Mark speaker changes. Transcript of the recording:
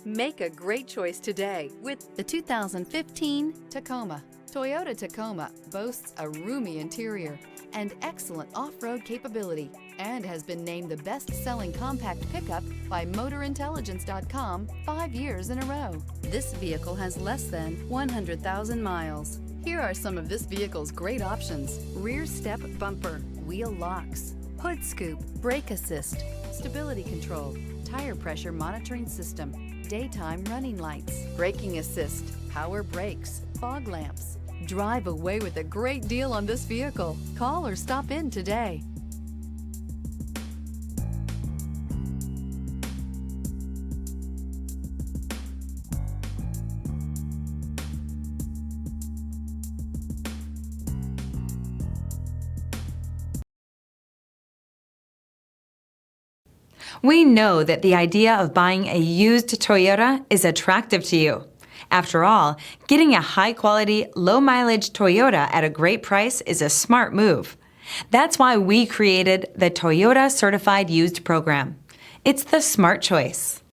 Speaker 1: Make a great choice today with the 2015 Tacoma. Toyota Tacoma boasts a roomy interior and excellent off-road capability and has been named the best-selling compact pickup by MotorIntelligence.com 5 years in a row. This vehicle has less than 100,000 miles. Here are some of this vehicle's great options: rear step bumper, wheel locks, hood scoop, brake assist, stability control, tire pressure monitoring system, daytime running lights, braking assist, power brakes, fog lamps. Drive away with a great deal on this vehicle. Call or stop in today.
Speaker 2: We know that the idea of buying a used Toyota is attractive to you. After all, getting a high-quality, low-mileage Toyota at a great price is a smart move. That's why we created the Toyota Certified Used program. It's the smart choice.